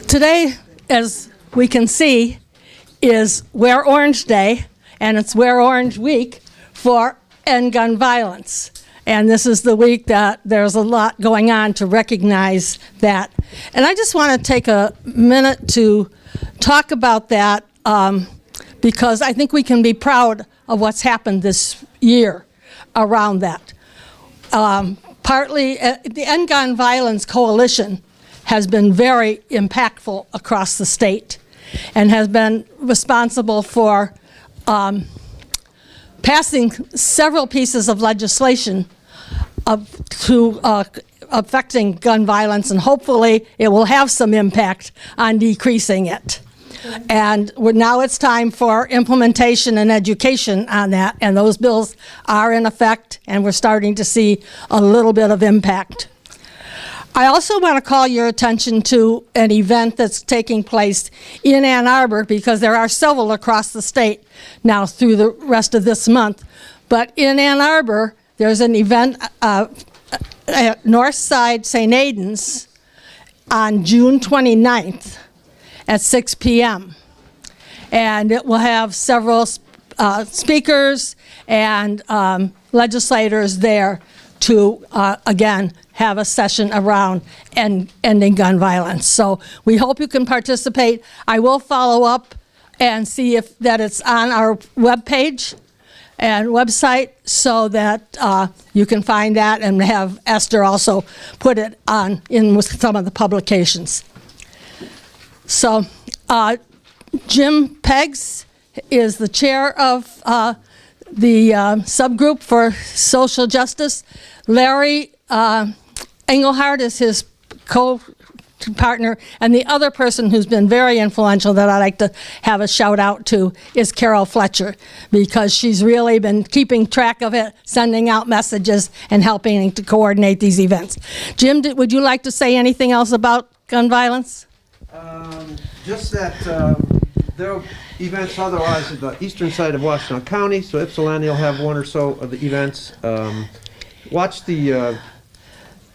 Today, as we can see, is Wear Orange Day, and it's Wear Orange Week for End Gun Violence. And this is the week that there's a lot going on to recognize that. And I just want to take a minute to talk about that because I think we can be proud of what's happened this year around that. Partly, the End Gun Violence Coalition has been very impactful across the state and has been responsible for passing several pieces of legislation affecting gun violence, and hopefully it will have some impact on decreasing it. And now it's time for implementation and education on that, and those bills are in effect, and we're starting to see a little bit of impact. I also want to call your attention to an event that's taking place in Ann Arbor, because there are several across the state now through the rest of this month. But in Ann Arbor, there's an event at Northside St. Aidan's on June 29th at 6 p.m. And it will have several speakers and legislators there to, again, have a session around ending gun violence. So we hope you can participate. I will follow up and see if that it's on our webpage and website so that you can find that, and have Esther also put it on in with some of the publications. So Jim Peggs is the chair of the subgroup for social justice. Larry Engelhardt is his co-partner, and the other person who's been very influential that I'd like to have a shout out to is Carol Fletcher, because she's really been keeping track of it, sending out messages, and helping to coordinate these events. Jim, would you like to say anything else about gun violence? Just that there are events otherwise at the eastern side of Washtenaw County, so Ypsilanti will have one or so of the events. Watch the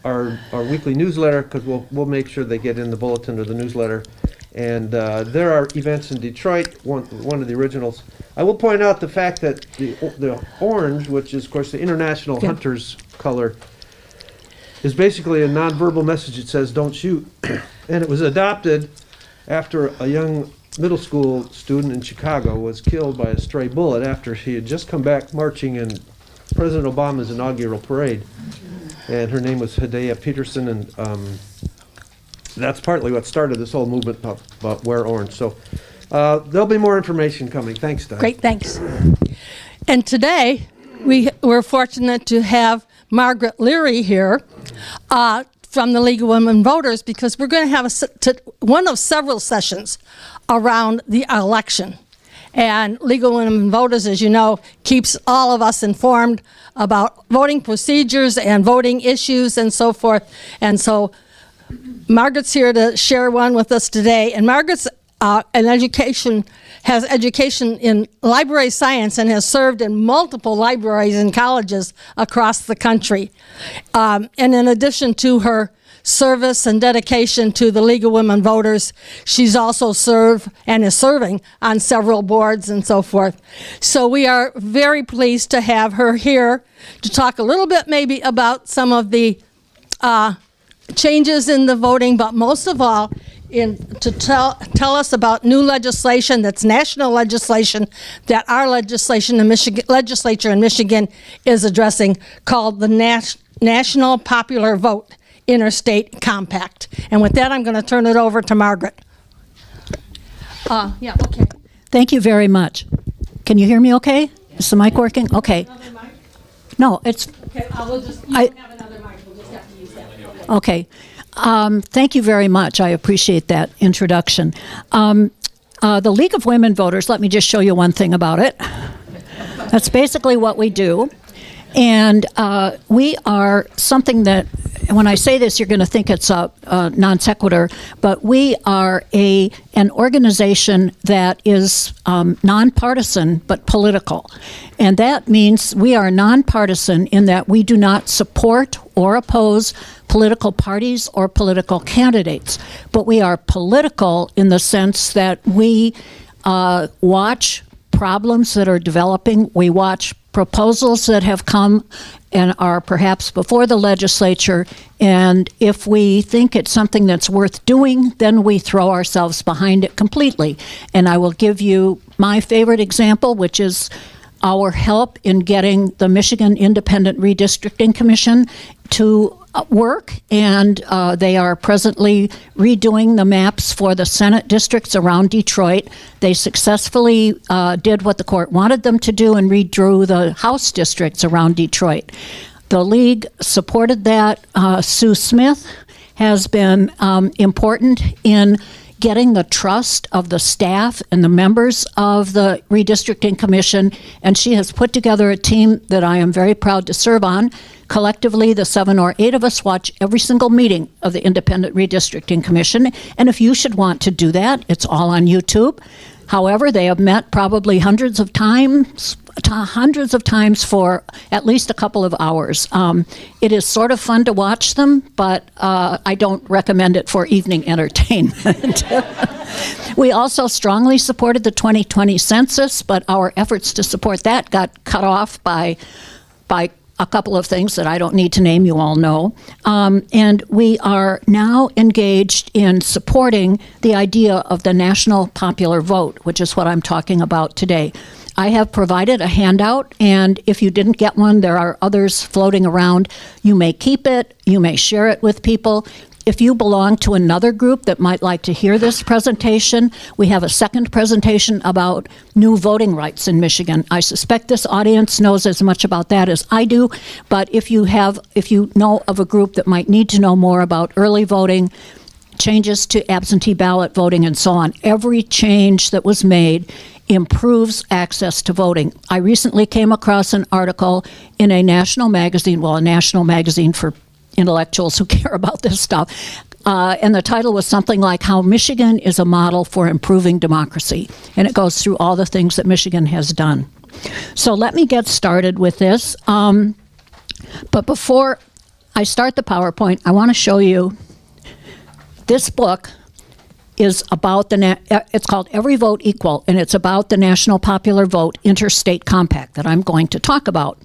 our weekly newsletter, because we'll make sure they get in the bulletin or the newsletter. And there are events in Detroit, one of the originals. I will point out the fact that the orange, which is of course the international hunter's color, is basically a nonverbal message. It says "Don't shoot," and it was adopted after a young middle school student in Chicago was killed by a stray bullet after she had just come back marching in President Obama's inaugural parade. And her name was Hidea Peterson, and that's partly what started this whole movement about Wear Orange. So there'll be more information coming. Thanks, Don. Great, thanks. And today, we're fortunate to have Margaret Leary here from the League of Women Voters, because we're going to have one of several sessions around the election. And League of Women Voters, as you know, keeps all of us informed about voting procedures and voting issues and so forth. And so Margaret's here to share one with us today. And Margaret's has education in library science and has served in multiple libraries and colleges across the country. And in addition to her service and dedication to the League of Women Voters, she's also served and is serving on several boards and so forth. So we are very pleased to have her here to talk a little bit maybe about some of the changes in the voting, but most of all to tell us about new legislation that's national legislation that our legislature in Michigan is addressing, called the National Popular Vote Interstate Compact. And with that, I'm going to turn it over to Margaret. Yeah, okay. Thank you very much. Can you hear me okay? Is the mic working? Okay. Another mic? No, it's... Okay, you don't have another mic. We'll just have to use that. Okay. Thank you very much. I appreciate that introduction. The League of Women Voters, let me just show you one thing about it. That's basically what we do. And we are something that, when I say this, you're going to think it's a non sequitur, but we are an organization that is nonpartisan but political. And that means we are nonpartisan in that we do not support or oppose political parties or political candidates. But we are political in the sense that we watch problems that are developing. We watch proposals that have come and are perhaps before the legislature, and if we think it's something that's worth doing, then we throw ourselves behind it completely. And I will give you my favorite example, which is our help in getting the Michigan Independent Redistricting Commission to work, and they are presently redoing the maps for the Senate districts around Detroit. They successfully did what the court wanted them to do and redrew the House districts around Detroit. The League supported that. Sue Smith has been important in getting the trust of the staff and the members of the Redistricting Commission, and she has put together a team that I am very proud to serve on. Collectively, the 7 or 8 of us watch every single meeting of the Independent Redistricting Commission, and if you should want to do that, it's all on YouTube. However, they have met probably hundreds of times for at least a couple of hours. It is sort of fun to watch them, but I don't recommend it for evening entertainment. We also strongly supported the 2020 census, but our efforts to support that got cut off by a couple of things that I don't need to name, you all know. And we are now engaged in supporting the idea of the national popular vote, which is what I'm talking about today. I have provided a handout, and if you didn't get one, there are others floating around. You may keep it, you may share it with people. If you belong to another group that might like to hear this presentation, we have a second presentation about new voting rights in Michigan. I suspect this audience knows as much about that as I do, but if you know of a group that might need to know more about early voting, changes to absentee ballot voting, and so on, every change that was made improves access to voting. I recently came across an article in a national magazine for intellectuals who care about this stuff. And the title was something like How Michigan is a Model for Improving Democracy. And it goes through all the things that Michigan has done. So let me get started with this. But before I start the PowerPoint, I want to show you this book is about it's called Every Vote Equal, and it's about the National Popular Vote Interstate Compact that I'm going to talk about.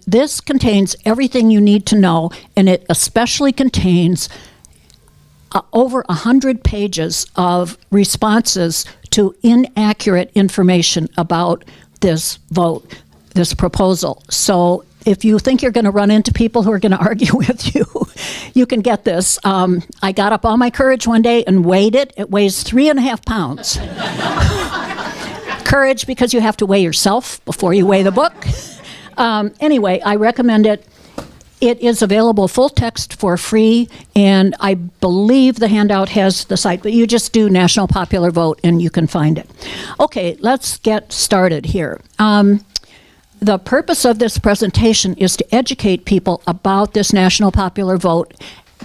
This contains everything you need to know, and it especially contains over 100 pages of responses to inaccurate information about this vote, this proposal. So if you think you're going to run into people who are going to argue with you, you can get this. I got up all my courage one day and weighed it. It weighs 3.5 pounds. Courage, because you have to weigh yourself before you weigh the book. Anyway, I recommend it. It is available full text for free, and I believe the handout has the site, but you just do National Popular Vote and you can find it. Okay, let's get started here. The purpose of this presentation is to educate people about this National Popular Vote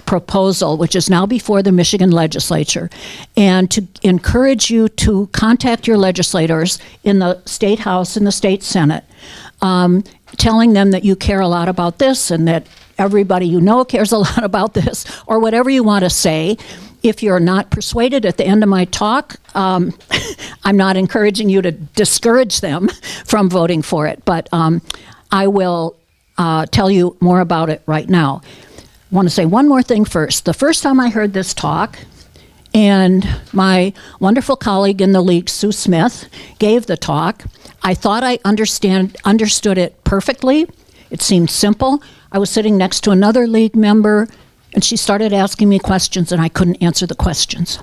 proposal, which is now before the Michigan legislature, and to encourage you to contact your legislators in the State House and the State Senate, telling them that you care a lot about this and that everybody you know cares a lot about this, or whatever you want to say. If you're not persuaded at the end of my talk, I'm not encouraging you to discourage them from voting for it, but I will tell you more about it right now. I want to say one more thing first. The first time I heard this talk, and my wonderful colleague in the League, Sue Smith, gave the talk, I thought I understood it perfectly. It seemed simple. I was sitting next to another League member, and she started asking me questions, and I couldn't answer the questions.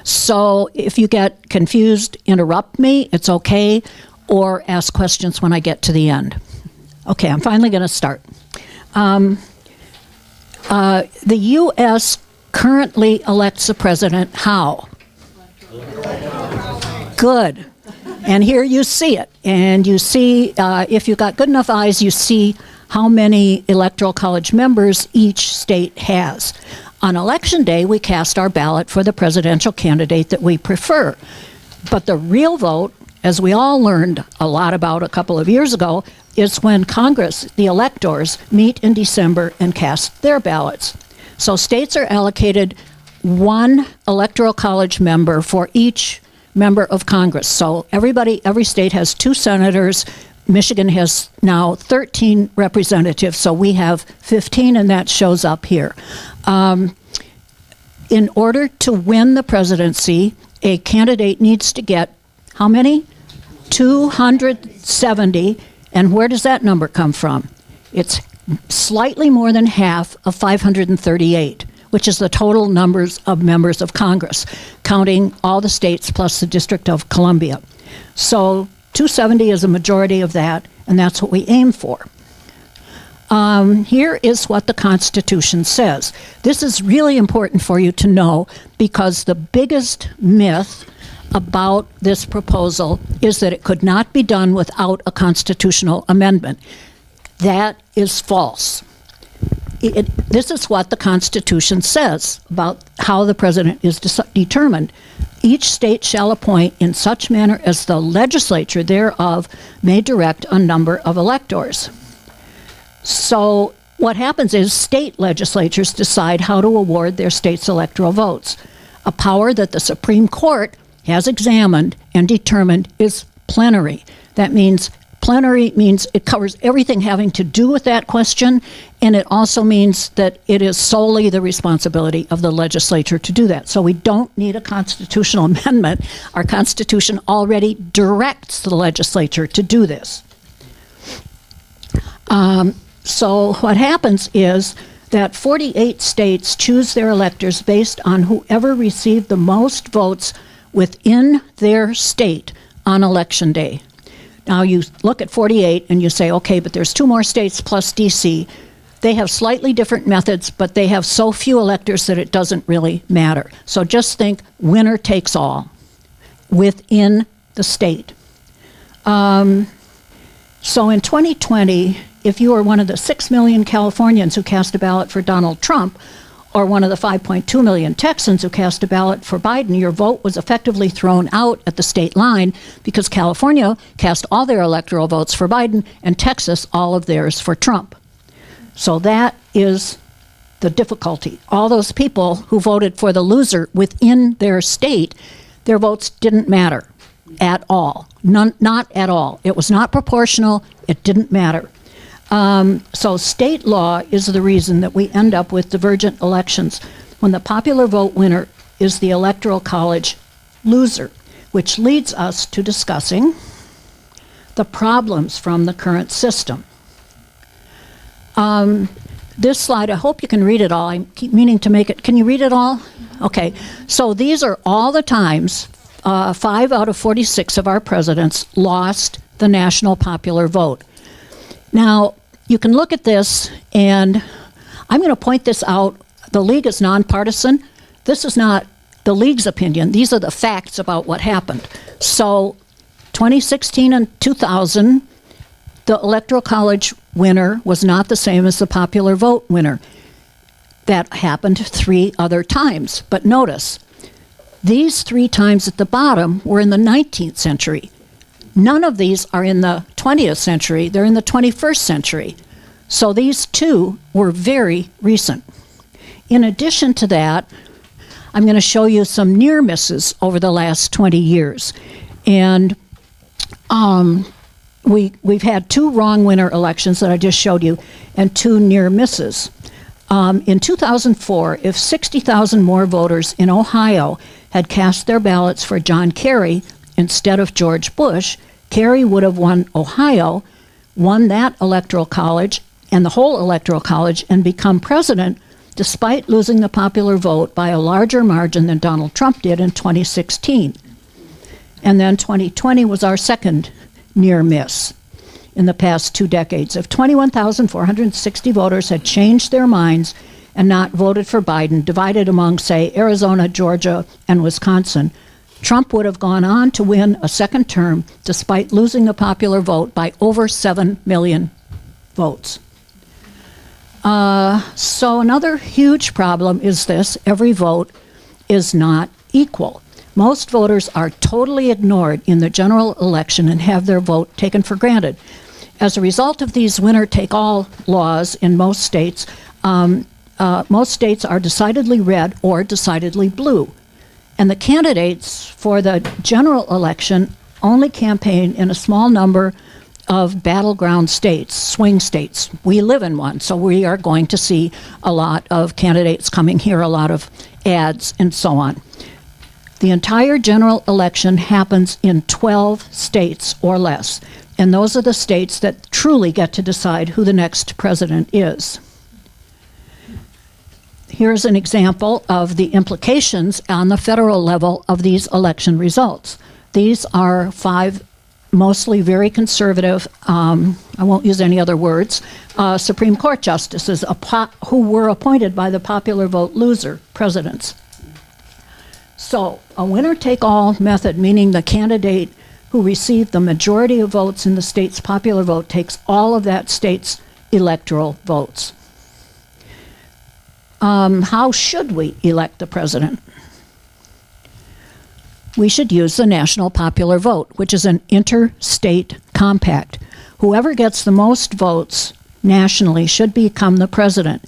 So if you get confused, interrupt me. It's okay. Or ask questions when I get to the end. Okay, I'm finally going to start. The U.S. currently elects a president how? Good. And here you see it. And you see, if you've got good enough eyes, you see how many electoral college members each state has. On election day, we cast our ballot for the presidential candidate that we prefer. But the real vote, as we all learned a lot about a couple of years ago, is when Congress, the electors, meet in December and cast their ballots. So states are allocated one electoral college member for each member of Congress. So every state has 2 senators. Michigan has now 13 representatives, so we have 15, and that shows up here. In order to win the presidency, a candidate needs to get how many? 270. And where does that number come from? It's slightly more than half of 538, which is the total numbers of members of Congress, counting all the states plus the District of Columbia. So 270 is a majority of that, and that's what we aim for. Here is what the Constitution says. This is really important for you to know, because the biggest myth about this proposal is that it could not be done without a constitutional amendment. That is false. This is what the Constitution says about how the president is determined. Each state shall appoint in such manner as the legislature thereof may direct a number of electors. So what happens is state legislatures decide how to award their state's electoral votes, a power that the Supreme Court has examined and determined is plenary. That means plenary means it covers everything having to do with that question, and it also means that it is solely the responsibility of the legislature to do that. So we don't need a constitutional amendment. Our Constitution already directs the legislature to do this. So what happens is that 48 states choose their electors based on whoever received the most votes within their state on election day. Now you look at 48 and you say, okay, but there's 2 more states plus DC. They have slightly different methods, but they have so few electors that it doesn't really matter. So just think winner takes all within the state. So in 2020, if you were one of the 6 million Californians who cast a ballot for Donald Trump, or one of the 5.2 million Texans who cast a ballot for Biden, your vote was effectively thrown out at the state line, because California cast all their electoral votes for Biden and Texas all of theirs for Trump. So that is the difficulty. All those people who voted for the loser within their state, their votes didn't matter at all. Not at all. It was not proportional. It didn't matter. So state law is the reason that we end up with divergent elections when the popular vote winner is the electoral college loser, which leads us to discussing the problems from the current system. This slide, I hope you can read it all. I keep meaning to make it. Can you read it all? Okay. So these are all the times 5 out of 46 of our presidents lost the national popular vote. Now, you can look at this, and I'm going to point this out. The League is nonpartisan. This is not the League's opinion. These are the facts about what happened. So 2016 and 2000, the Electoral College winner was not the same as the popular vote winner. That happened 3 other times. But notice, these 3 times at the bottom were in the 19th century. None of these are in the 20th century. They're in the 21st century. So these 2 were very recent. In addition to that, I'm going to show you some near misses over the last 20 years. And we've had 2 wrong winner elections that I just showed you, and 2 near misses. In 2004, if 60,000 more voters in Ohio had cast their ballots for John Kerry instead of George Bush, Kerry would have won Ohio, won that electoral college and the whole electoral college, and become president, despite losing the popular vote by a larger margin than Donald Trump did in 2016. And then 2020 was our second near miss in the past 2 decades. If 21,460 voters had changed their minds and not voted for Biden, divided among, say, Arizona, Georgia, and Wisconsin, Trump would have gone on to win a second term despite losing the popular vote by over 7 million votes. So another huge problem is this: every vote is not equal. Most voters are totally ignored in the general election and have their vote taken for granted. As a result of these winner-take-all laws in most states are decidedly red or decidedly blue. And the candidates for the general election only campaign in a small number of battleground states, swing states. We live in one, so we are going to see a lot of candidates coming here, a lot of ads, and so on. The entire general election happens in 12 states or less, and those are the states that truly get to decide who the next president is. Here's an example of the implications on the federal level of these election results. These are 5 mostly very conservative, I won't use any other words, Supreme Court justices who were appointed by the popular vote loser presidents. So a winner-take-all method, meaning the candidate who received the majority of votes in the state's popular vote takes all of that state's electoral votes. How should we elect the president? We should use the national popular vote, which is an interstate compact. Whoever gets the most votes nationally should become the president.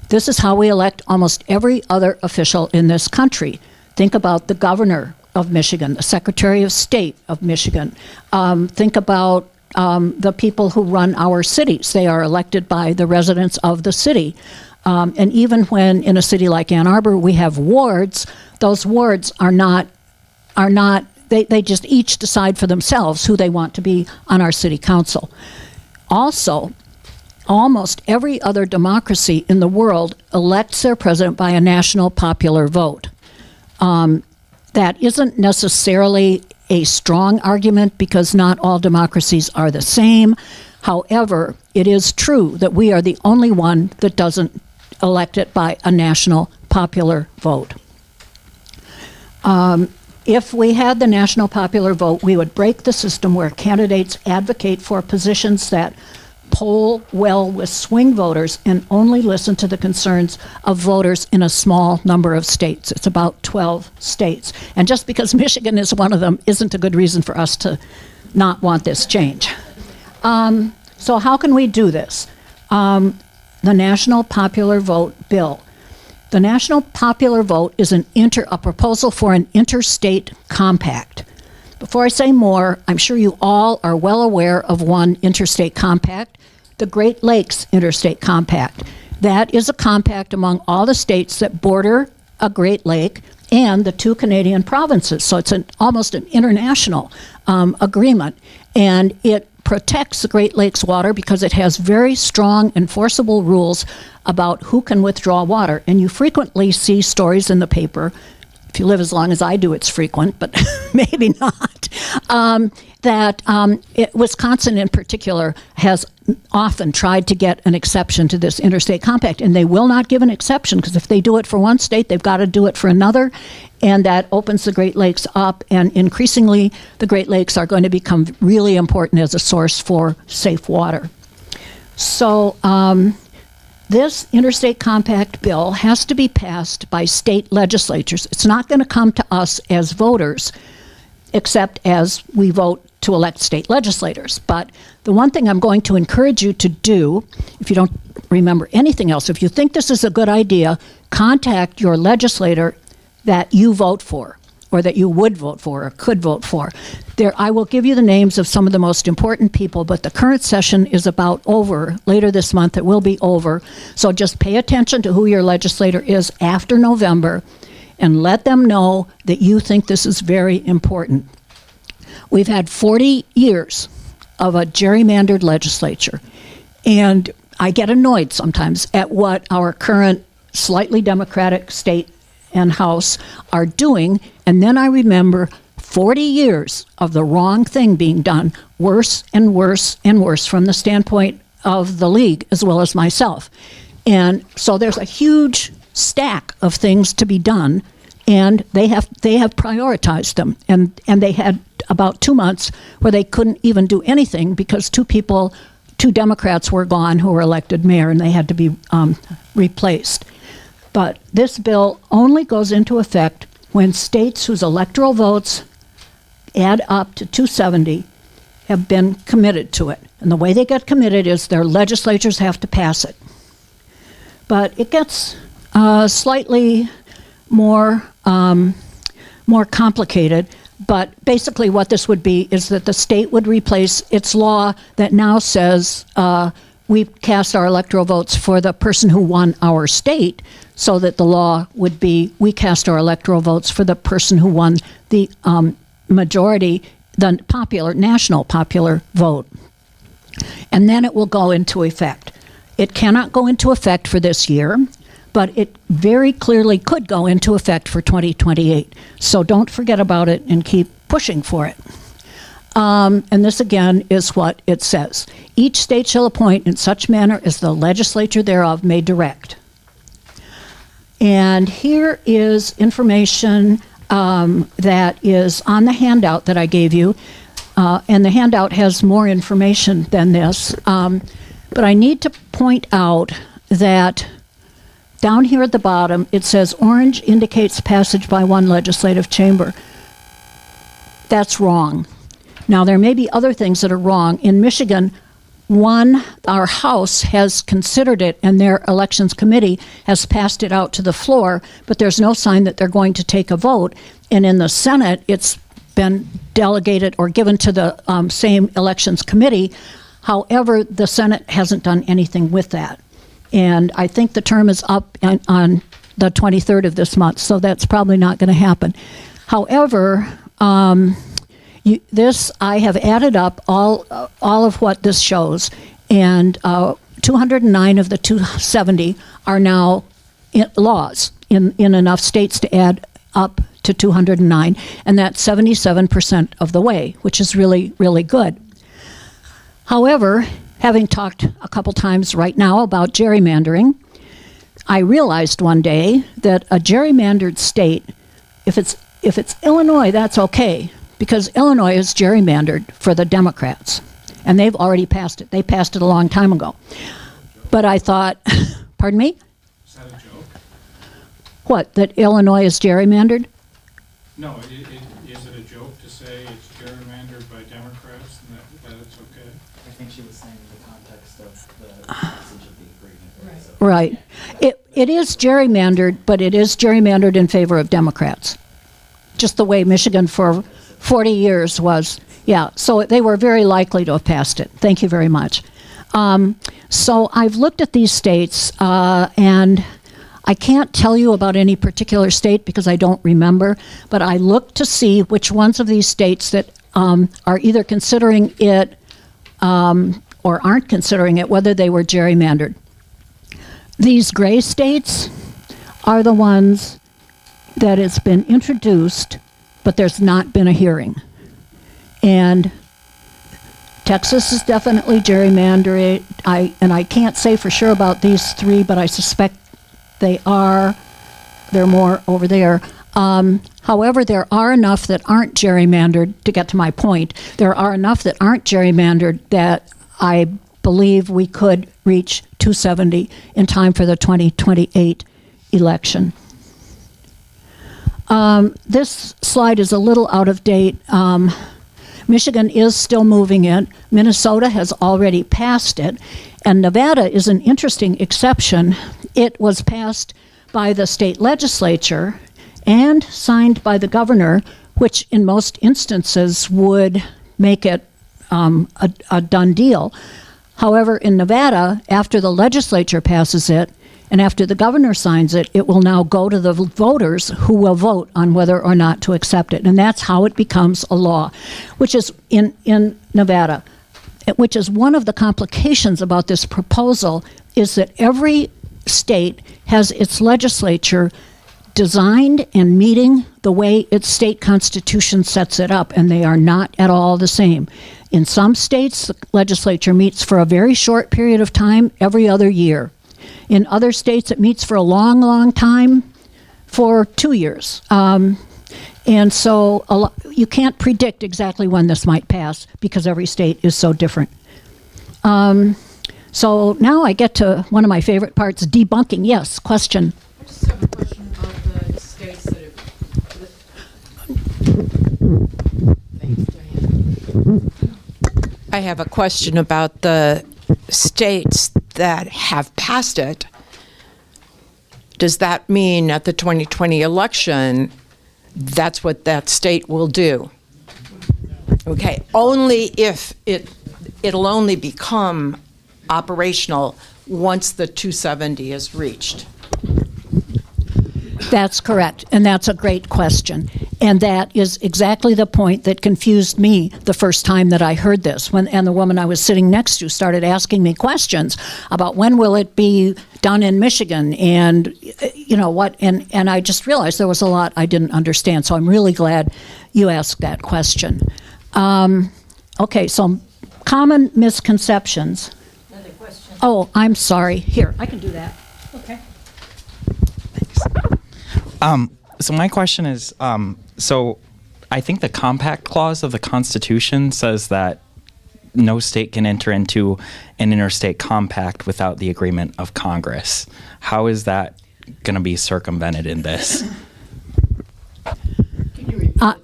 This is how we elect almost every other official in this country. Think about the governor of Michigan, the Secretary of State of Michigan. Think about the people who run our cities. They are elected by the residents of the city. And even when in a city like Ann Arbor we have wards, those wards they just each decide for themselves who they want to be on our city council. Also, almost every other democracy in the world elects their president by a national popular vote. That isn't necessarily a strong argument because not all democracies are the same. However, it is true that we are the only one that doesn't elect it by a national popular vote. If we had the national popular vote, we would break the system where candidates advocate for positions that poll well with swing voters and only listen to the concerns of voters in a small number of states. It's about 12 states. And just because Michigan is one of them isn't a good reason for us to not want this change. So how can we do this? The National Popular Vote Bill. The National Popular Vote is a proposal for an interstate compact. Before I say more, I'm sure you all are well aware of one interstate compact, the Great Lakes Interstate Compact. That is a compact among all the states that border a Great Lake and the 2 Canadian provinces. So it's almost an international agreement. And it protects the Great Lakes water because it has very strong enforceable rules about who can withdraw water. And you frequently see stories in the paper, if you live as long as I do, it's frequent, but maybe not, that Wisconsin in particular has often tried to get an exception to this interstate compact, and they will not give an exception because if they do it for one state, they've got to do it for another, and that opens the Great Lakes up, and increasingly the Great Lakes are going to become really important as a source for safe water. So this interstate compact bill has to be passed by state legislatures. It's not going to come to us as voters, except as we vote to elect state legislators. But the one thing I'm going to encourage you to do, if you don't remember anything else, if you think this is a good idea, contact your legislator that you vote for, or that you would vote for, or could vote for. I will give you the names of some of the most important people, but the current session is about over. Later this month, it will be over. So just pay attention to who your legislator is after November, and let them know that you think this is very important. We've had 40 years of a gerrymandered legislature, and I get annoyed sometimes at what our current slightly Democratic state and House are doing, and then I remember 40 years of the wrong thing being done, worse and worse and worse from the standpoint of the league as well as myself. And so there's a huge stack of things to be done, and they have prioritized them, and they had about 2 months where they couldn't even do anything because two Democrats were gone who were elected mayor, and they had to be replaced. But this bill only goes into effect when states whose electoral votes add up to 270 have been committed to it. And the way they get committed is their legislatures have to pass it. But it gets slightly more complicated. But basically what this would be is that the state would replace its law that now says we cast our electoral votes for the person who won our state, so that the law would be we cast our electoral votes for the person who won the majority, the national popular vote. And then it will go into effect. It cannot go into effect for this year, but it very clearly could go into effect for 2028. So don't forget about it and keep pushing for it. And this again is what it says. Each state shall appoint in such manner as the legislature thereof may direct. And here is information that is on the handout that I gave you. And the handout has more information than this. But I need to point out that down here at the bottom, it says orange indicates passage by one legislative chamber. That's wrong. Now, there may be other things that are wrong. In Michigan, our House has considered it, and their elections committee has passed it out to the floor, but there's no sign that they're going to take a vote. And in the Senate, it's been delegated or given to the same elections committee. However, the Senate hasn't done anything with that. And I think the term is up on the 23rd of this month, so that's probably not going to happen. However, I have added up all of what this shows, and 209 of the 270 are now laws in enough states to add up to 209, and that's 77% of the way, which is really, really good. However, having talked a couple times right now about gerrymandering, I realized one day that a gerrymandered state, if it's Illinois, that's okay, because Illinois is gerrymandered for the Democrats, and they've already passed it. They passed it a long time ago. But I thought, pardon me? Is that a joke? What, that Illinois is gerrymandered? No, is it a joke to say it's gerrymandered by Democrats and that it's okay? I think she was saying in the context of the passage of the agreement. Right. It is gerrymandered, but it is gerrymandered in favor of Democrats. Just the way Michigan for 40 years was. Yeah, so they were very likely to have passed it. Thank you very much. So I've looked at these states, and I can't tell you about any particular state because I don't remember, but I looked to see which ones of these states that are either considering it or aren't considering it, whether they were gerrymandered. These gray states are the ones that it's been introduced, but there's not been a hearing. And Texas is definitely gerrymandered. I can't say for sure about these three, but I suspect they are. They're more over there. However, there are enough that aren't gerrymandered, to get to my point, there are enough that aren't gerrymandered that I believe we could reach 270 in time for the 2028 election. This slide is a little out of date. Michigan is still moving it. Minnesota has already passed it. And Nevada is an interesting exception. It was passed by the state legislature and signed by the governor, which in most instances would make it a done deal. However, in Nevada, after the legislature passes it, and after the governor signs it, it will now go to the voters who will vote on whether or not to accept it. And that's how it becomes a law, which is in Nevada, which is one of the complications about this proposal, is that every state has its legislature designed and meeting the way its state constitution sets it up, and they are not at all the same. In some states, the legislature meets for a very short period of time every other year. In other states, it meets for a long, long time. for 2 years. And so you can't predict exactly when this might pass because every state is so different. So now I get to one of my favorite parts, debunking. Yes, question. I just have a question about the states that have... Thanks, Diane. I have a question about the states that have passed it. Does that mean at the 2020 election, that's what that state will do? Okay, only if it'll only become operational once the 270 is reached. That's correct, and that's a great question. And that is exactly the point that confused me the first time that I heard this. And the woman I was sitting next to started asking me questions about when will it be done in Michigan, and you know what, and I just realized there was a lot I didn't understand. So I'm really glad you asked that question. Okay, so common misconceptions. Another question. Oh, I'm sorry. Here, I can do that. Okay. So my question is, so I think the compact clause of the Constitution says that no state can enter into an interstate compact without the agreement of Congress. How is that going to be circumvented in this? The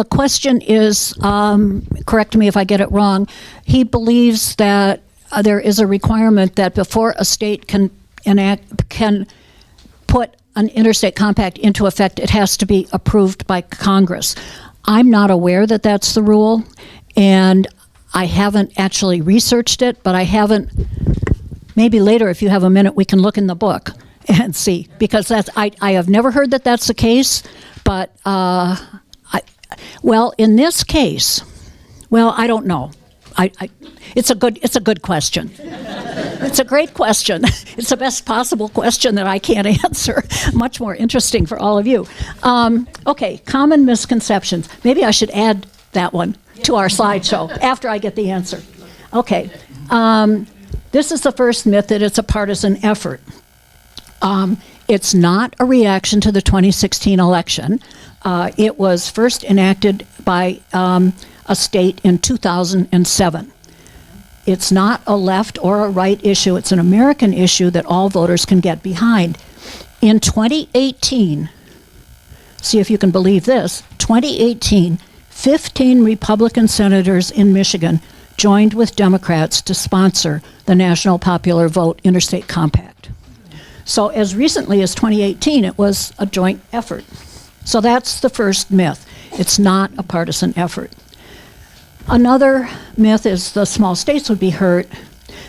question is, correct me if I get it wrong, he believes that there is a requirement that before a state can put an interstate compact into effect, it has to be approved by Congress. I'm not aware that that's the rule, and I haven't actually researched it, but I haven't. Maybe later, if you have a minute, we can look in the book and see, because I have never heard that that's the case, but in this case, I don't know. It's a good question. It's a great question. It's the best possible question that I can't answer. Much more interesting for all of you. Okay, common misconceptions. Maybe I should add that one to our slideshow after I get the answer. Okay, this is the first myth, that it's a partisan effort. It's not a reaction to the 2016 election. It was first enacted by a state in 2007. It's not a left or a right issue. It's an American issue that all voters can get behind. In 2018, see if you can believe this, 2018, 15 Republican senators in Michigan joined with Democrats to sponsor the National Popular Vote Interstate Compact. So as recently as 2018, it was a joint effort. So that's the first myth. It's not a partisan effort. Another myth is the small states would be hurt.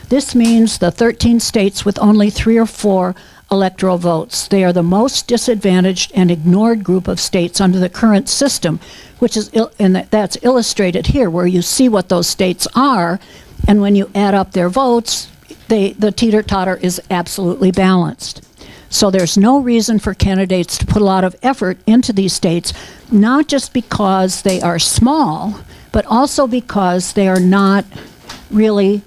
This means the 13 states with only 3 or 4 electoral votes. They are the most disadvantaged and ignored group of states under the current system, which is, and that's illustrated here, where you see what those states are, and when you add up their votes, the teeter-totter is absolutely balanced. So there's no reason for candidates to put a lot of effort into these states, not just because they are small, but also because they are not really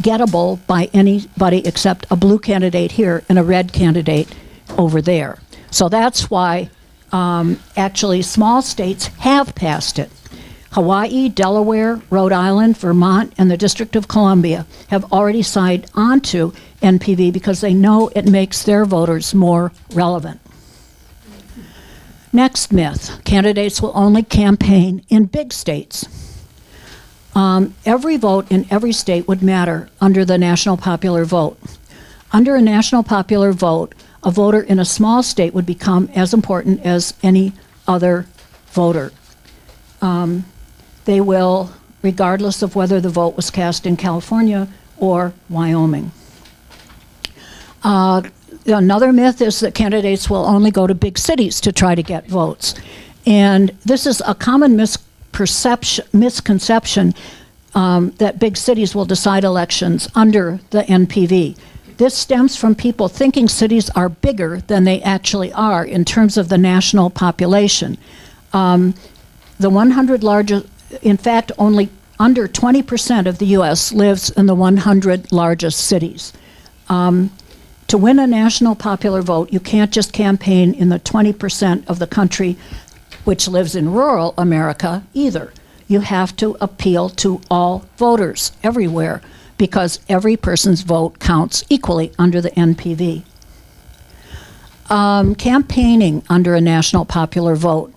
gettable by anybody except a blue candidate here and a red candidate over there. So that's why actually small states have passed it. Hawaii, Delaware, Rhode Island, Vermont, and the District of Columbia have already signed on to NPV because they know it makes their voters more relevant. Next myth, candidates will only campaign in big states. Every vote in every state would matter under the national popular vote. Under a national popular vote, a voter in a small state would become as important as any other voter. They will, regardless of whether the vote was cast in California or Wyoming. Another myth is that candidates will only go to big cities to try to get votes. And this is a common misconception that big cities will decide elections under the NPV. This stems from people thinking cities are bigger than they actually are in terms of the national population. The 100 largest, in fact, only under 20% of the U.S. lives in the 100 largest cities. To win a national popular vote, you can't just campaign in the 20% of the country which lives in rural America either. You have to appeal to all voters everywhere because every person's vote counts equally under the NPV. Campaigning under a national popular vote.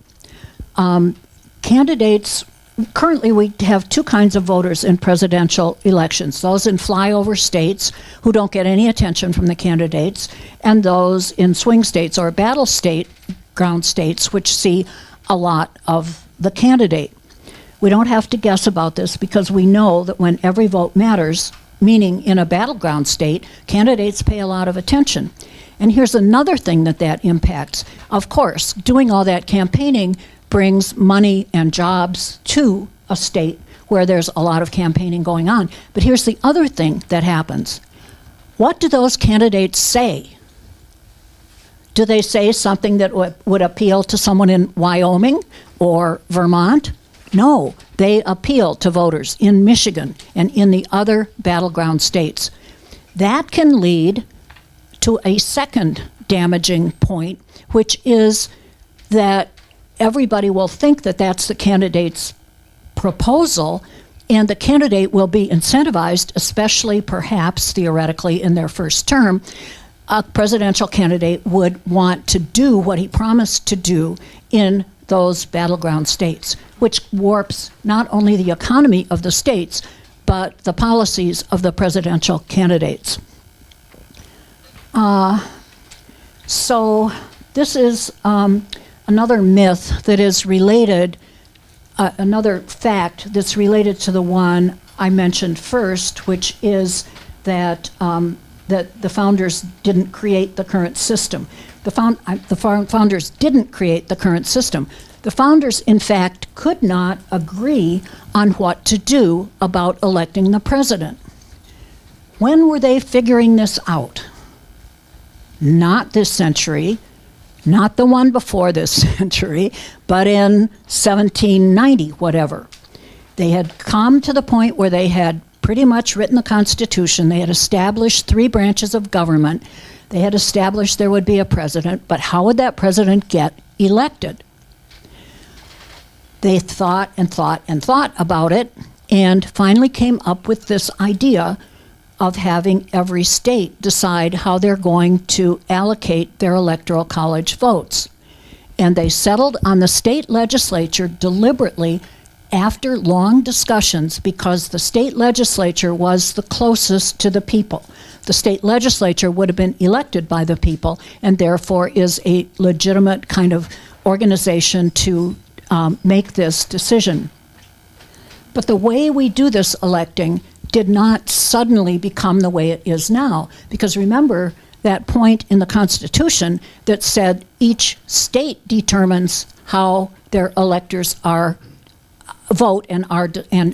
Candidates, currently we have two kinds of voters in presidential elections. Those in flyover states who don't get any attention from the candidates, and those in swing states or battle state, ground states, which see a lot of the candidate. We don't have to guess about this because we know that when every vote matters, meaning in a battleground state, candidates pay a lot of attention. And here's another thing that impacts. Of course, doing all that campaigning brings money and jobs to a state where there's a lot of campaigning going on. But here's the other thing that happens. What do those candidates say? Do they say something that would appeal to someone in Wyoming or Vermont? No, they appeal to voters in Michigan and in the other battleground states. That can lead to a second damaging point, which is that everybody will think that that's the candidate's proposal, and the candidate will be incentivized, especially perhaps theoretically in their first term. A presidential candidate would want to do what he promised to do in those battleground states, which warps not only the economy of the states, but the policies of the presidential candidates. So this is another myth that is related, another fact that's related to the one I mentioned first, which is that that the founders didn't create the current system. The founders didn't create the current system. The founders, in fact, could not agree on what to do about electing the president. When were they figuring this out? Not this century, not the one before this century, but in 1790, whatever. They had come to the point where they had pretty much written the Constitution. They had established 3 branches of government. They had established there would be a president, but how would that president get elected? They thought and thought and thought about it, and finally came up with this idea of having every state decide how they're going to allocate their electoral college votes. And they settled on the state legislature deliberately after long discussions because the state legislature was the closest to the people. The state legislature would have been elected by the people and therefore is a legitimate kind of organization to make this decision. But the way we do this electing did not suddenly become the way it is now. Because remember that point in the Constitution that said each state determines how their electors are vote and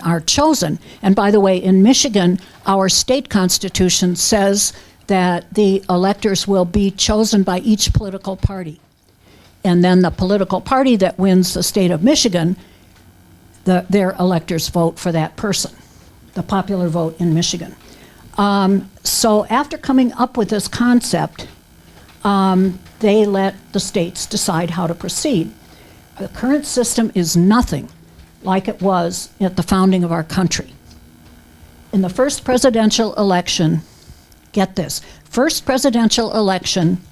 are chosen. And by the way, in Michigan, our state constitution says that the electors will be chosen by each political party. And then the political party that wins the state of Michigan, their electors vote for that person, the popular vote in Michigan. So after coming up with this concept, they let the states decide how to proceed. The current system is nothing like it was at the founding of our country. In the first presidential election, get this, first presidential election,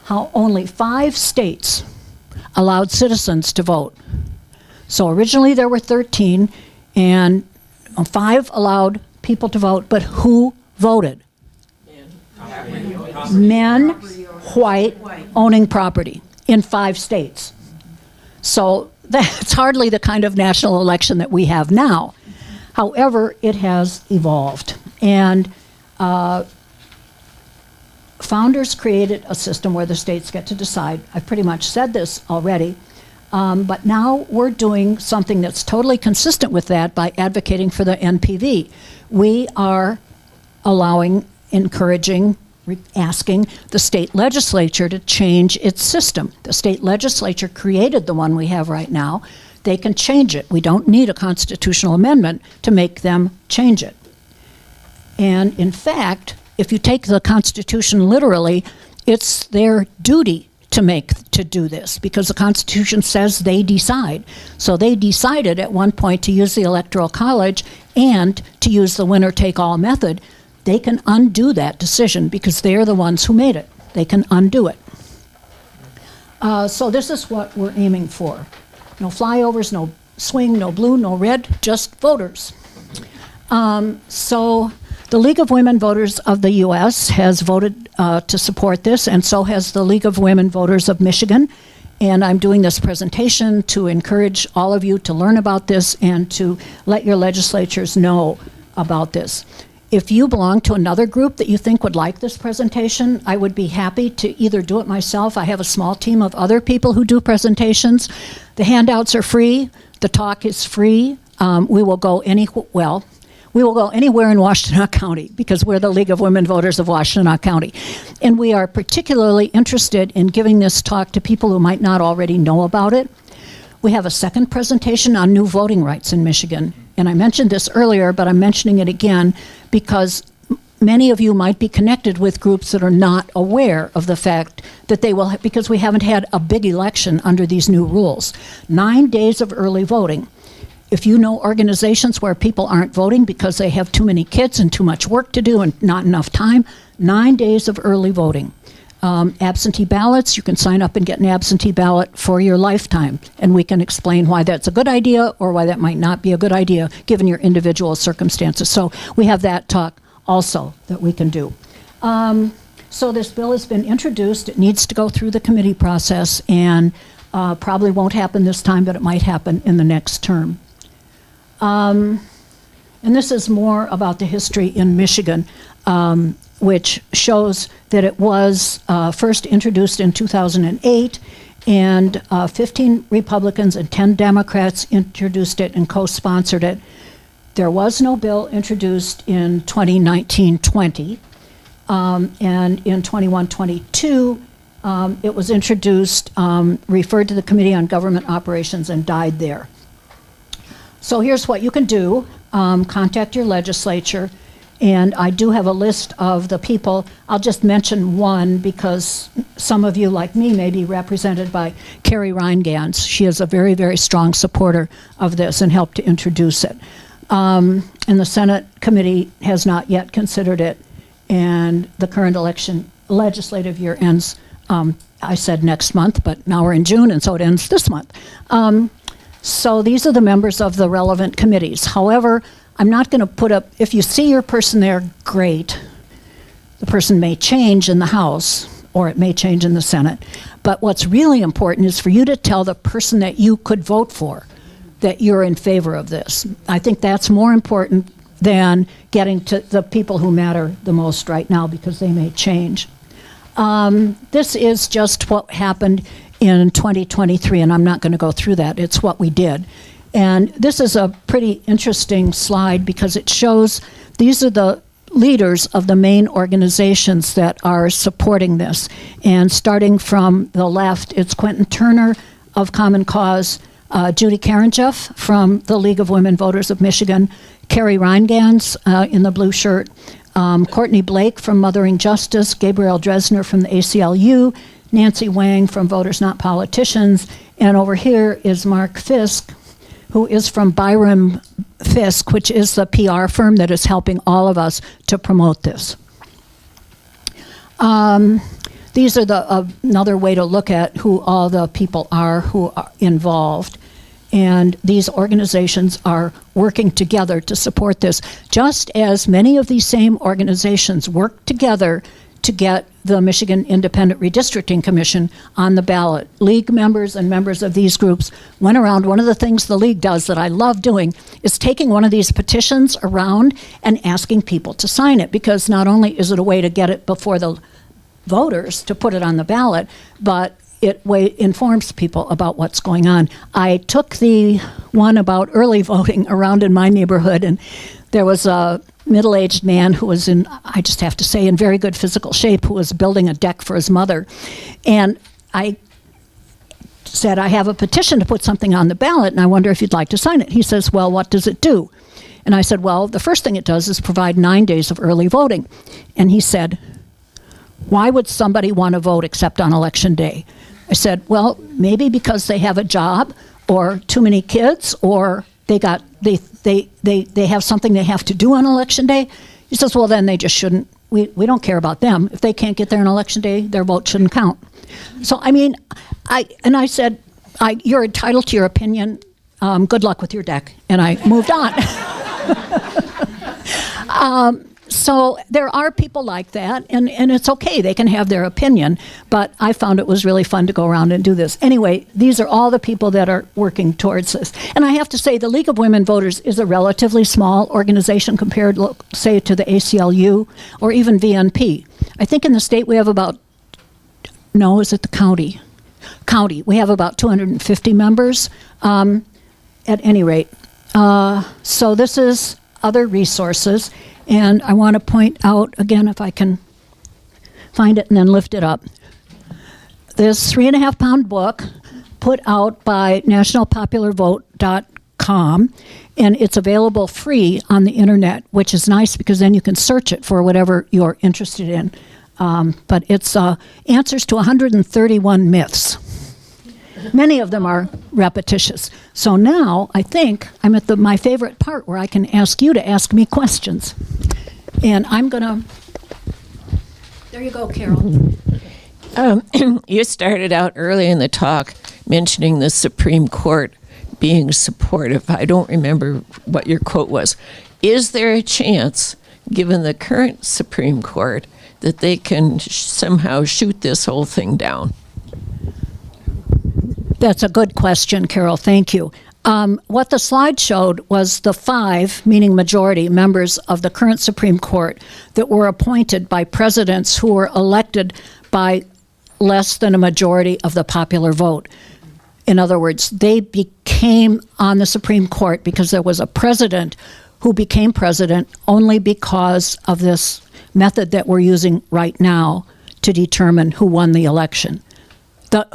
how only 5 states allowed citizens to vote. So originally there were 13, and 5 allowed people to vote, but who voted? Men, white, owning property in 5 states. So that's hardly the kind of national election that we have now. However, it has evolved. And founders created a system where the states get to decide. I've pretty much said this already. But now we're doing something that's totally consistent with that by advocating for the NPV. We are allowing, encouraging, asking the state legislature to change its system. The state legislature created the one we have right now. They can change it. We don't need a constitutional amendment to make them change it. And in fact, if you take the Constitution literally, it's their duty to do this, because the Constitution says they decide. So they decided at one point to use the Electoral College and to use the winner-take-all method. They can undo that decision because they're the ones who made it. They can undo it. So this is what we're aiming for. No flyovers, no swing, no blue, no red, just voters. So the League of Women Voters of the U.S. has voted to support this, and so has the League of Women Voters of Michigan. And I'm doing this presentation to encourage all of you to learn about this and to let your legislatures know about this. If you belong to another group that you think would like this presentation, I would be happy to either do it myself. I have a small team of other people who do presentations. The handouts are free. The talk is free. We will go anywhere in Washtenaw County because we're the League of Women Voters of Washtenaw County. And we are particularly interested in giving this talk to people who might not already know about it. We have a second presentation on new voting rights in Michigan. And I mentioned this earlier, but I'm mentioning it again because many of you might be connected with groups that are not aware of the fact that they will, because we haven't had a big election under these new rules. 9 days of early voting. If you know organizations where people aren't voting because they have too many kids and too much work to do and not enough time, 9 days of early voting. Absentee ballots, you can sign up and get an absentee ballot for your lifetime. And we can explain why that's a good idea or why that might not be a good idea given your individual circumstances. So we have that talk also that we can do. So this bill has been introduced. It needs to go through the committee process and probably won't happen this time, but it might happen in the next term. And this is more about the history in Michigan, which shows that it was first introduced in 2008, and 15 Republicans and 10 Democrats introduced it and co-sponsored it. There was no bill introduced in 2019-20, and in 21-22, it was introduced, referred to the Committee on Government Operations, and died there. So here's what you can do. Contact your legislature. And I do have a list of the people. I'll just mention one because some of you, like me, may be represented by Carrie Reingans. She is a very, very strong supporter of this and helped to introduce it. And the Senate committee has not yet considered it. And the current legislative year ends, I said next month, but now we're in June, and so it ends this month. So these are the members of the relevant committees. However, I'm not going to put up, if you see your person there, great. The person may change in the House, or it may change in the Senate. But what's really important is for you to tell the person that you could vote for that you're in favor of this. I think that's more important than getting to the people who matter the most right now because they may change. This is just what happened in 2023, and I'm not going to go through that. It's what we did. And this is a pretty interesting slide because it shows these are the leaders of the main organizations that are supporting this. And starting from the left, it's Quentin Turner of Common Cause, Judy Karenjeff from the League of Women Voters of Michigan, Carrie Reingans in the blue shirt, Courtney Blake from Mothering Justice, Gabrielle Dresner from the ACLU, Nancy Wang from Voters Not Politicians, and over here is Mark Fisk, who is from Byram Fisk, which is the PR firm that is helping all of us to promote this. These are another way to look at who all the people are who are involved. And these organizations are working together to support this, just as many of these same organizations work together to get the Michigan Independent Redistricting Commission on the ballot. League members and members of these groups went around. One of the things the League does that I love doing is taking one of these petitions around and asking people to sign it, because not only is it a way to get it before the voters to put it on the ballot, but it informs people about what's going on. I took the one about early voting around in my neighborhood, and there was a middle-aged man who was in, I just have to say, in very good physical shape, who was building a deck for his mother. And I said, I have a petition to put something on the ballot, and I wonder if you'd like to sign it. He says, well, what does it do? And I said, well, the first thing it does is provide 9 days of early voting. And he said, why would somebody want to vote except on election day? I said, well, maybe because they have a job or too many kids or they have something they have to do on election day. He says, well, then they just shouldn't. We don't care about them. If they can't get there on election day, their vote shouldn't count. So, I mean, I said, you're entitled to your opinion. Good luck with your deck. And I moved on. So there are people like that, and it's okay. They can have their opinion, but I found it was really fun to go around and do this. Anyway, these are all the people that are working towards this. And I have to say, the League of Women Voters is a relatively small organization compared, say, to the ACLU or even VNP. I think in the state we have about, no, is it the county? County. We have about 250 members at any rate. So this is other resources. And I want to point out, again, if I can find it and then lift it up, this 3.5-pound book put out by nationalpopularvote.com, and it's available free on the internet, which is nice because then you can search it for whatever you're interested in. But it's answers to 131 myths. Many of them are repetitious. So now I think I'm at my favorite part where I can ask you to ask me questions. And I'm going to, there you go, Carol. You started out early in the talk mentioning the Supreme Court being supportive. I don't remember what your quote was. Is there a chance, given the current Supreme Court, that they can somehow shoot this whole thing down? That's a good question, Carol. Thank you. What the slide showed was the 5, meaning majority, members of the current Supreme Court that were appointed by presidents who were elected by less than a majority of the popular vote. In other words, they became on the Supreme Court because there was a president who became president only because of this method that we're using right now to determine who won the election.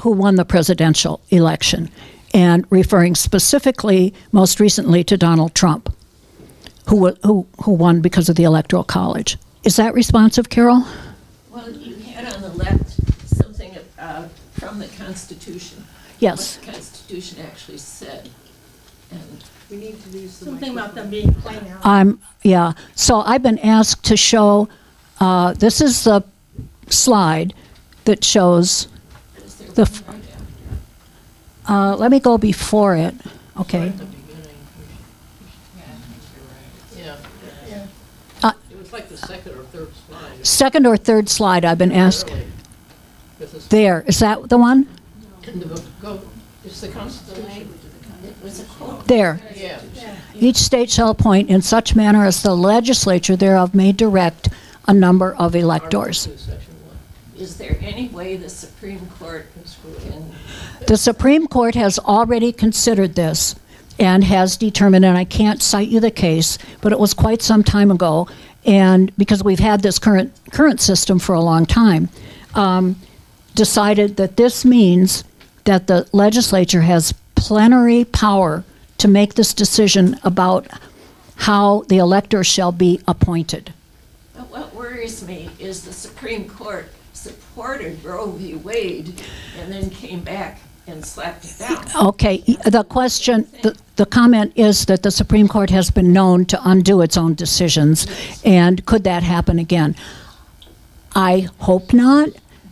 Who won the presidential election, and referring specifically, most recently, to Donald Trump, who won because of the Electoral College. Is that responsive, Carol? Well, you had on the left something from the Constitution. Yes. What the Constitution actually said. And We need to do something about them being plain out. Yeah. So I've been asked to show. This is the slide that shows. Let me go before it. Okay. It was like the second or third slide. Second or third slide, I've been asked. There. Is that the one? It's the Constitution. There. Yeah. Each state shall appoint in such manner as the legislature thereof may direct a number of electors. is there any way the Supreme Court can... The Supreme Court has already considered this and has determined, and I can't cite you the case, but it was quite some time ago, and because we've had this current system for a long time, decided that this means that the legislature has plenary power to make this decision about how the electors shall be appointed. But what worries me is the Supreme Court supported Roe v. Wade and then came back and slapped it down. Okay, the question, the comment is that the Supreme Court has been known to undo its own decisions, and could that happen again? I hope not,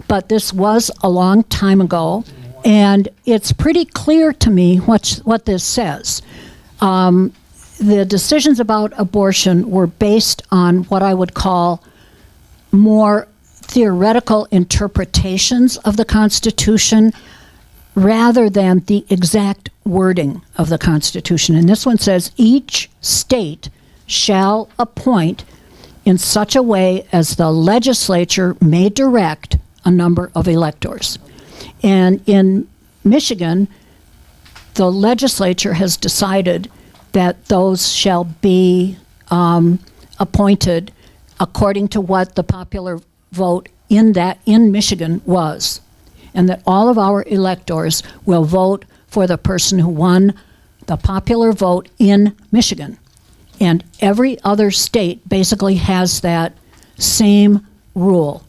but this was a long time ago, and it's pretty clear to me what this says. The decisions about abortion were based on what I would call more theoretical interpretations of the Constitution rather than the exact wording of the Constitution. And this one says, each state shall appoint in such a way as the legislature may direct a number of electors. And in Michigan, the legislature has decided that those shall be appointed according to what the popular vote in Michigan was, and that all of our electors will vote for the person who won the popular vote in Michigan. And every other state basically has that same rule.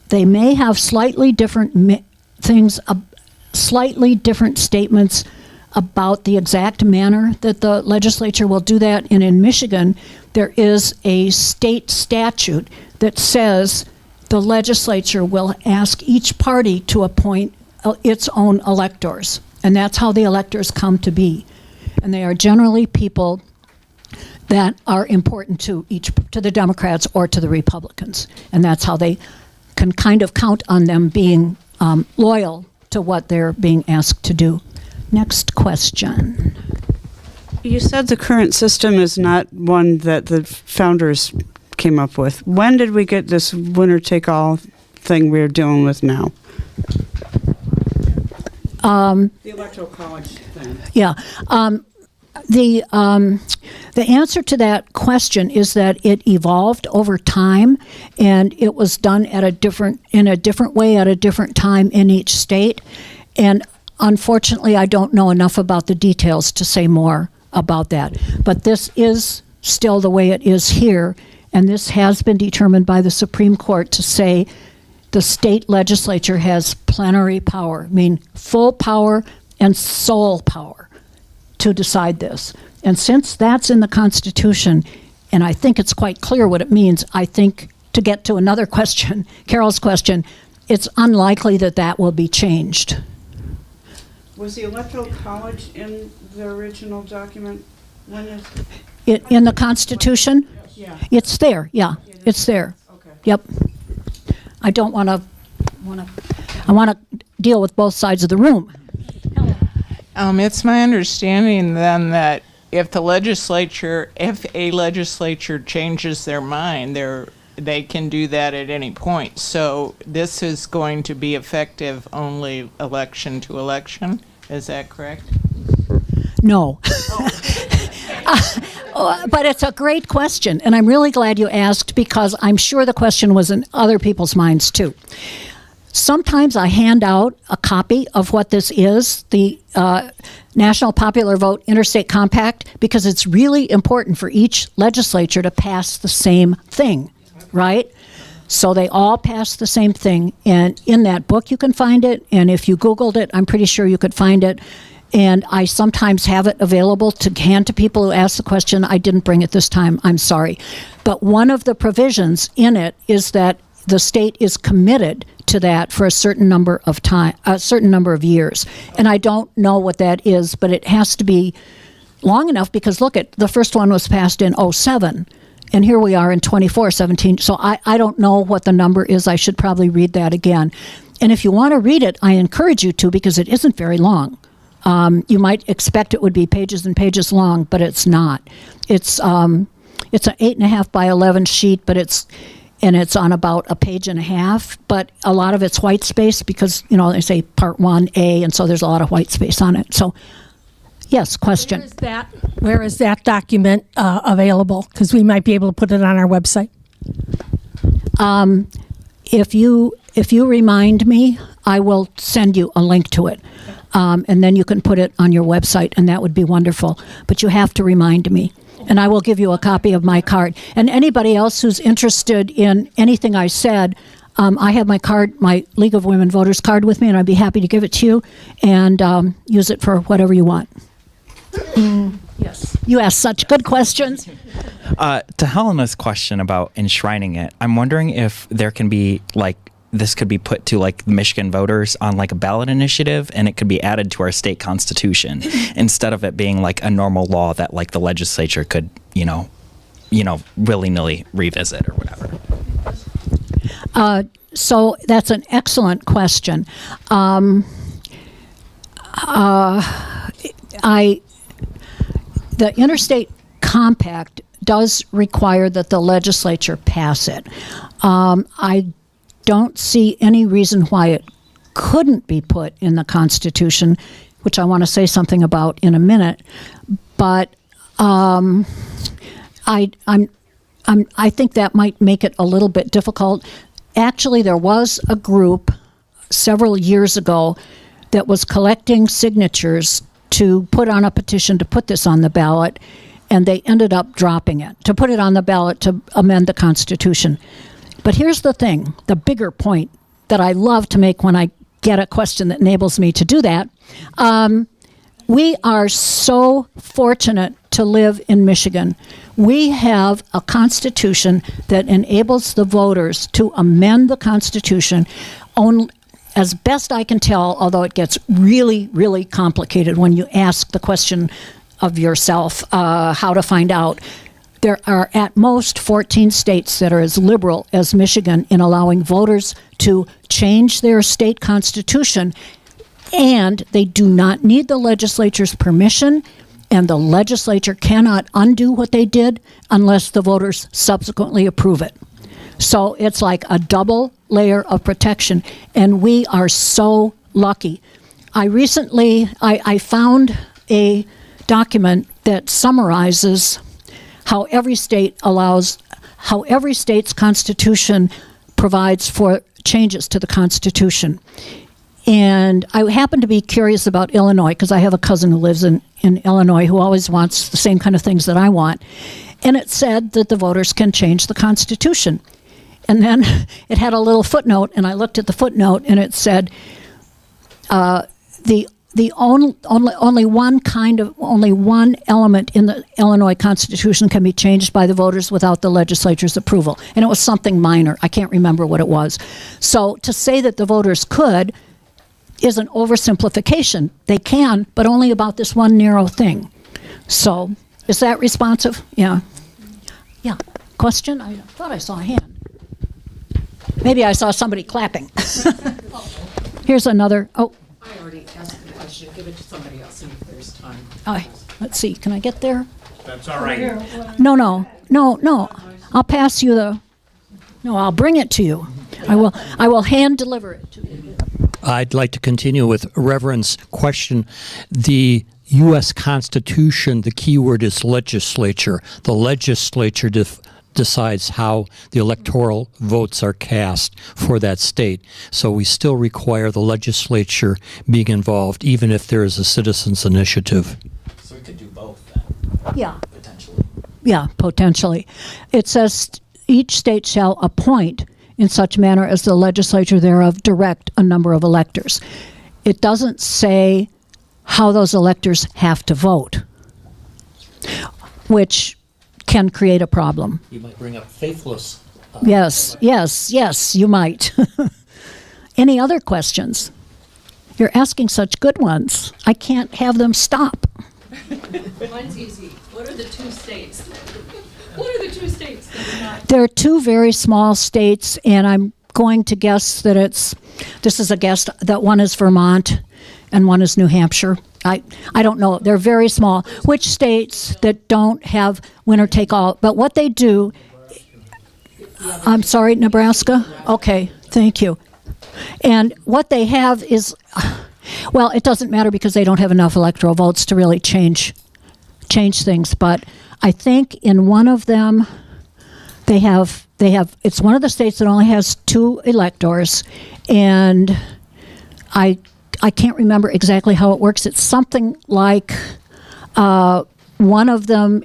They may have slightly different slightly different statements about the exact manner that the legislature will do that. And in Michigan, there is a state statute that says the legislature will ask each party to appoint its own electors. And that's how the electors come to be. And they are generally people that are important to the Democrats or to the Republicans. And that's how they can kind of count on them being loyal to what they're being asked to do. Next question. You said the current system is not one that the founders came up with. When did we get this winner-take-all thing we're dealing with now? The Electoral College thing. Yeah. The answer to that question is that it evolved over time, and it was done in a different way at a different time in each state. And unfortunately, I don't know enough about the details to say more about that. But this is still the way it is here, and this has been determined by the Supreme Court to say the state legislature has plenary power, full power and sole power to decide this. And since that's in the Constitution, and I think it's quite clear what it means, I think to get to another question, Carol's question, it's unlikely that that will be changed. Was the Electoral College in the original document? When is it in the Constitution? Yeah. It's there, yeah. It's there. Okay. Yep. I don't want to. I want to deal with both sides of the room. It's my understanding then that if a legislature changes their mind, they can do that at any point. So this is going to be effective only election to election. Is that correct? No. But it's a great question, and I'm really glad you asked, because I'm sure the question was in other people's minds too. Sometimes I hand out a copy of what this is, the National Popular Vote Interstate Compact, because it's really important for each legislature to pass the same thing, right? So they all pass the same thing, and in that book you can find it, and if you Googled it, I'm pretty sure you could find it. And I sometimes have it available to hand to people who ask the question. I didn't bring it this time, I'm sorry. But one of the provisions in it is that the state is committed to that for a certain number of years. And I don't know what that is, but it has to be long enough, because look, the first one was passed in 2007, and here we are in 2017. So I don't know what the number is. I should probably read that again. And if you want to read it, I encourage you to, because it isn't very long. You might expect it would be pages and pages long, but it's not. It's an 8.5 by 11 sheet, but it's on about a page and a half. But a lot of it's white space, because they say Part 1A, and so there's a lot of white space on it. So, yes, question. Where is that document available? Because we might be able to put it on our website. If you remind me, I will send you a link to it. And then you can put it on your website, and that would be wonderful. But you have to remind me, and I will give you a copy of my card. And anybody else who's interested in anything I said, I have my card, my League of Women Voters card with me, and I'd be happy to give it to you and use it for whatever you want. Yes. You asked such good questions. To Helena's question about enshrining it, I'm wondering if there can be, this could be put to the Michigan voters on a ballot initiative, and it could be added to our state constitution instead of it being a normal law that the legislature could, willy-nilly revisit or whatever. So that's an excellent question. The Interstate Compact does require that the legislature pass it. I don't see any reason why it couldn't be put in the Constitution, which I want to say something about in a minute. But I think that might make it a little bit difficult. Actually, there was a group several years ago that was collecting signatures to put on a petition to put this on the ballot, and they ended up dropping it to put it on the ballot to amend the Constitution. But here's the thing, the bigger point that I love to make when I get a question that enables me to do that. We are so fortunate to live in Michigan. We have a Constitution that enables the voters to amend the Constitution only, as best I can tell, although it gets really, really complicated when you ask the question of yourself how to find out. There are at most 14 states that are as liberal as Michigan in allowing voters to change their state constitution, and they do not need the legislature's permission, and the legislature cannot undo what they did unless the voters subsequently approve it. So it's like a double layer of protection, and we are so lucky. I found a document that summarizes how every state's constitution provides for changes to the Constitution. And I happen to be curious about Illinois because I have a cousin who lives in Illinois who always wants the same kind of things that I want. And it said that the voters can change the Constitution. And then it had a little footnote, and I looked at the footnote, and it said only one element in the Illinois Constitution can be changed by the voters without the legislature's approval. And it was something minor. I can't remember what it was. So to say that the voters could is an oversimplification. They can, but only about this one narrow thing. So is that responsive? Yeah. Yeah. Question? I thought I saw a hand. Maybe I saw somebody clapping. Here's another. Oh. I already asked the question. Give it to somebody else if there's time. Let's see. Can I get there? That's all right. No. I'll pass you the. No, I'll bring it to you. I will hand deliver it to you. I'd like to continue with Reverend's question. The U.S. Constitution, the key word is legislature. The legislature decides how the electoral votes are cast for that state. So we still require the legislature being involved, even if there is a citizen's initiative. So we could do both then? Yeah. Potentially. Yeah, potentially. It says each state shall appoint in such manner as the legislature thereof direct a number of electors. It doesn't say how those electors have to vote, which can create a problem. You might bring up faithless. Yes, you might. Any other questions? You're asking such good ones. I can't have them stop. Mine's easy. What are the two states? What are the two states that are not? There are two very small states, and I'm going to guess that this is a guess, that one is Vermont and one is New Hampshire. I don't know. They're very small. Which states that don't have winner take all? But what they do, I'm sorry, Nebraska? Okay, thank you. And what they have is, well, it doesn't matter because they don't have enough electoral votes to really change things. But I think in one of them, they have. It's one of the states that only has 2 electors, and I can't remember exactly how it works. It's something like one of them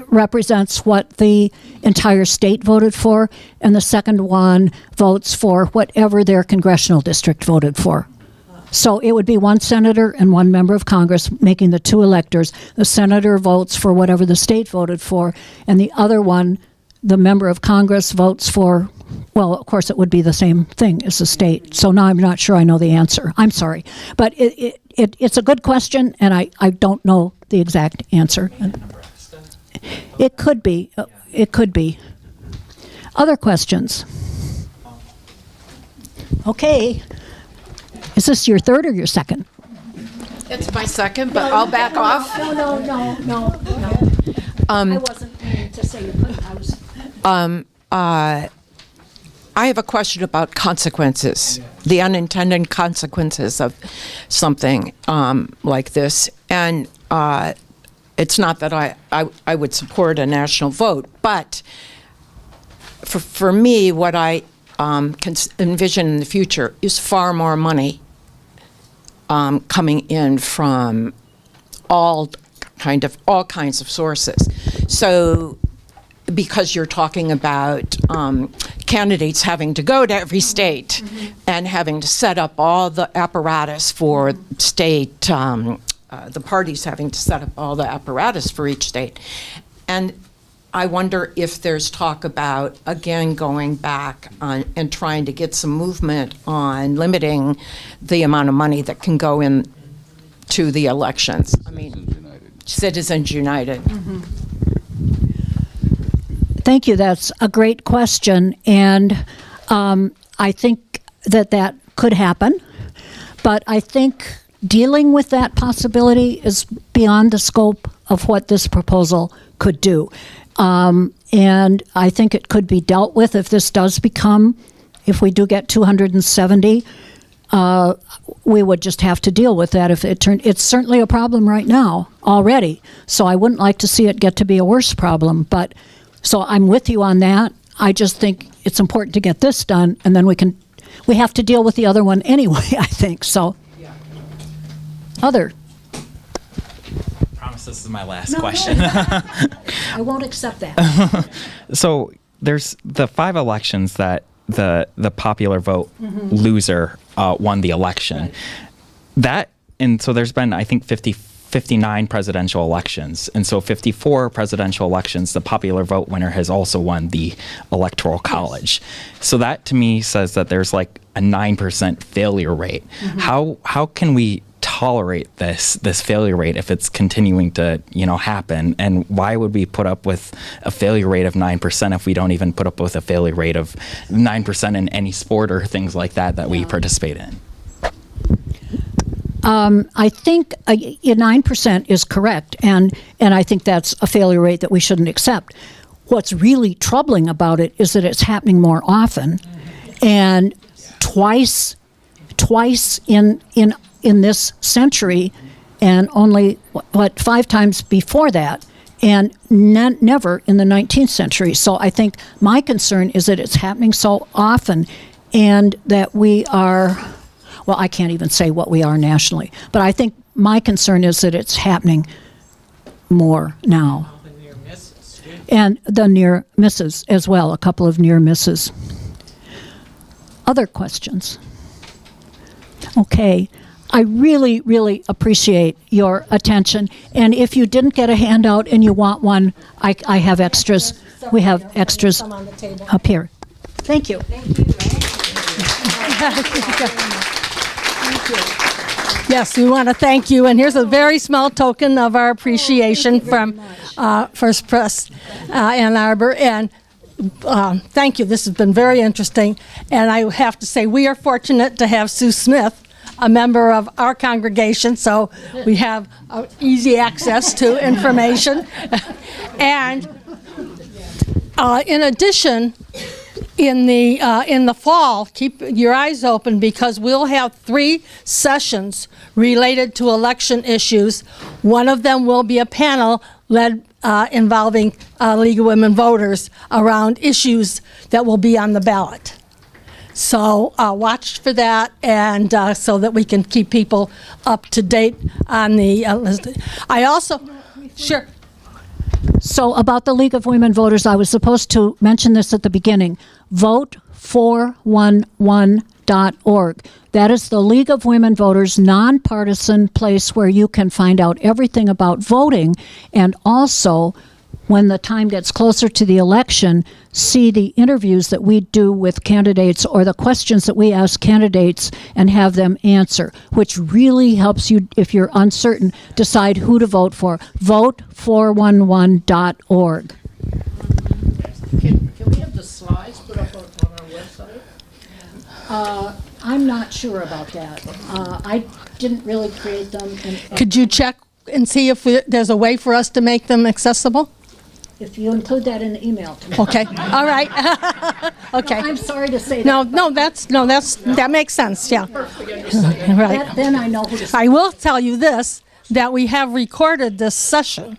represents what the entire state voted for, and the second one votes for whatever their congressional district voted for. So it would be one senator and one member of Congress making the 2 electors. The senator votes for whatever the state voted for, and the other one, the member of Congress, votes for, well, of course, it would be the same thing as the state. So now I'm not sure I know the answer. I'm sorry. But it's a good question, and I don't know the exact answer. It could be. It could be. Other questions? Okay. Is this your third or your second? It's my second, but I'll back off. No. I wasn't meaning to say you couldn't. I have a question about consequences, the unintended consequences of something like this. And it's not that I would support a national vote, but for me, what I can envision in the future is far more money coming in from all kind of all kinds of sources. So because you're talking about candidates having to go to every state and having to set up all the apparatus for state, the parties having to set up all the apparatus for each state. And I wonder if there's talk about, again, going back and trying to get some movement on limiting the amount of money that can go in to the elections. I mean, Citizens United. Thank you. That's a great question. And I think that could happen. But I think dealing with that possibility is beyond the scope of what this proposal could do. And I think it could be dealt with if this does become, if we do get 270, we would just have to deal with that. If it turned, it's certainly a problem right now already. So I wouldn't like to see it get to be a worse problem. But so I'm with you on that. I just think it's important to get this done, and then we have to deal with the other one anyway, I think. So, other. I promise this is my last question. I won't accept that. So there's the 5 elections that the popular vote loser won the election. That, and so there's been, I think, 59 presidential elections. And so 54 presidential elections, the popular vote winner has also won the electoral college. So that to me says that there's like a 9% failure rate. How can we tolerate this failure rate if it's continuing to happen? And why would we put up with a failure rate of 9% if we don't even put up with a failure rate of 9% in any sport or things like that we participate in? I think 9% is correct, and I think that's a failure rate that we shouldn't accept. What's really troubling about it is that it's happening more often, and twice in this century, and only 5 times before that, and never in the 19th century. So I think my concern is that it's happening so often, and that we are. Well, I can't even say what we are nationally, but I think my concern is that it's happening more now. And the near misses as well, a couple of near misses. Other questions? Okay. I really, really appreciate your attention. And if you didn't get a handout and you want one, I have extras. We have extras up here. Thank you. Yes, we want to thank you, and here's a very small token of our appreciation from First Press Ann Arbor, and thank you. This has been very interesting, and I have to say we are fortunate to have Sue Smith, a member of our congregation, so we have easy access to information. And in addition, in the fall, keep your eyes open, because we'll have 3 sessions related to election issues. One of them will be a panel led involving League of Women Voters around issues that will be on the ballot. So watch for that, and so that we can keep people up to date on the list. I also, sure. So about the League of Women Voters, I was supposed to mention this at the beginning. Vote411.org. That is the League of Women Voters nonpartisan place where you can find out everything about voting, and also, when the time gets closer to the election, see the interviews that we do with candidates or the questions that we ask candidates and have them answer, which really helps you, if you're uncertain, decide who to vote for. Vote411.org. Can we have the slides put up on our website? I'm not sure about that. I didn't really create them. Could you check and see if there's a way for us to make them accessible? If you include that in the email to me. Okay, all right. Okay. No, I'm sorry to say that. That makes sense, yeah. Right. Then I know who to say. I will tell you this, that we have recorded this session.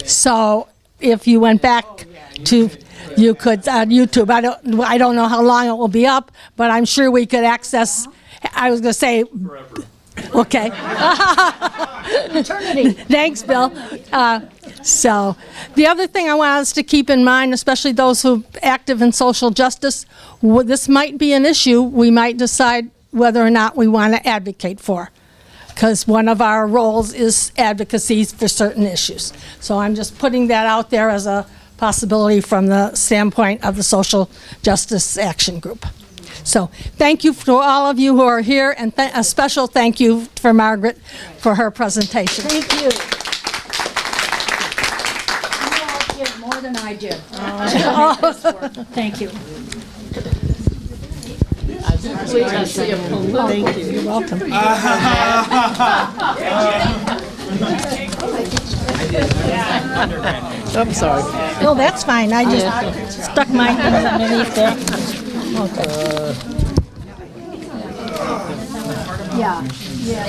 So if you went back to, you could, on YouTube, I don't know how long it will be up, but I'm sure we could access, I was going to say, Okay. Thanks, Bill. So the other thing I want us to keep in mind, especially those who are active in social justice, this might be an issue we might decide whether or not we want to advocate for, because one of our roles is advocacy for certain issues. So I'm just putting that out there as a possibility from the standpoint of the Social Justice Action Group. So thank you to all of you who are here, and a special thank you for Margaret for her presentation. Thank you. You all did more than I did. Thank you. Thank you. You're welcome. I'm sorry. No, that's fine. I just stuck my hand underneath there. Okay. Yeah. Yeah.